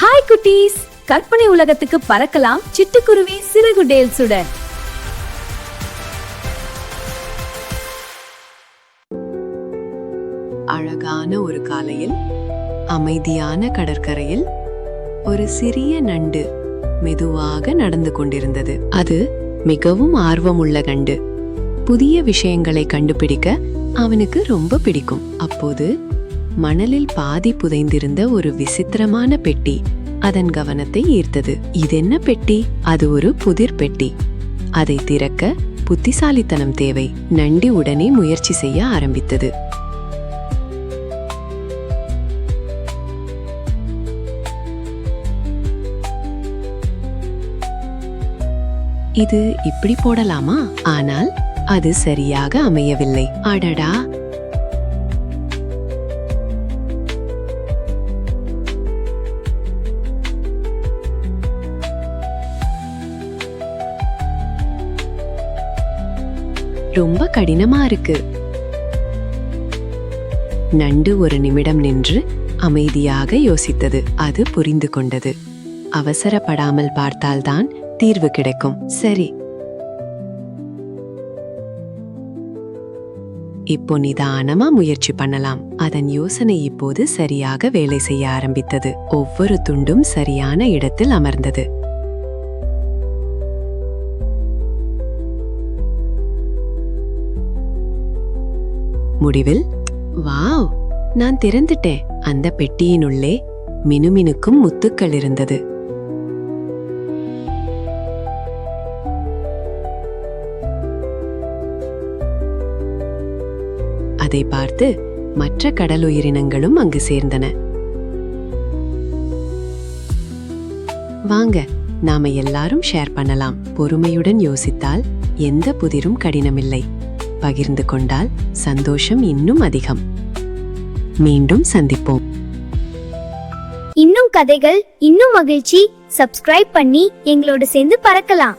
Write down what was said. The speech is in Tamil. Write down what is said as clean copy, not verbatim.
ஹாய் குட்டீஸ், கற்பனை உலகத்துக்கு பறக்கலாம் சிட்டுக்குருவி சிறகு டேல்ஸுடன். அழகான ஒரு காலையில் அமைதியான கடற்கரையில் ஒரு சிறிய நண்டு மெதுவாக நடந்து கொண்டிருந்தது. அது மிகவும் ஆர்வமுள்ள நண்டு. புதிய விஷயங்களை கண்டுபிடிக்க அவனுக்கு ரொம்ப பிடிக்கும். அப்போது மணலில் பாதி புதைந்திருந்த ஒரு விசித்திரமான பெட்டி அதன் கவனத்தை ஈர்த்தது. இதென்ன பெட்டி? அது ஒரு புதிர் பெட்டி. அதை திறக்க புத்திசாலித்தனம் தேவை. நண்டி உடனே முயற்சி செய்ய ஆரம்பித்தது. இது இப்படி போடலாமா? ஆனால் அது சரியாக அமையவில்லை. அடடா! ரொம்ப கடினமா இருக்கு. நண்டு ஒரு நிமிடம் நின்று அமைதியாக யோசித்தது. அது புரிந்து கொண்டது. அவசரப்படாமல் பார்த்தால்தான் தீர்வு கிடைக்கும். சரி, இப்போ நிதானமா முயற்சி பண்ணலாம். அதன் யோசனை இப்போது சரியாக வேலை செய்ய ஆரம்பித்தது. ஒவ்வொரு துண்டும் சரியான இடத்தில் அமர்ந்தது. முடிவில், வாவ், நான் திறந்துட்டேன். அந்த பெட்டியினுள்ளே மினுமினுக்கும் முத்துக்கள் இருந்தது. அதை பார்த்து மற்ற கடல் உயிரினங்களும் அங்கு சேர்ந்தன. வாங்க, நாம எல்லாரும் ஷேர் பண்ணலாம். பொறுமையுடன் யோசித்தால் எந்த புதிரும் கடினமில்லை. பகிர்ந்து கொண்டால் சந்தோஷம் இன்னும் அதிகம். மீண்டும் சந்திப்போம். இன்னும் கதைகள், இன்னும் மகிழ்ச்சி. சப்ஸ்கிரைப் பண்ணி எங்களோட சேர்ந்து பறக்கலாம்.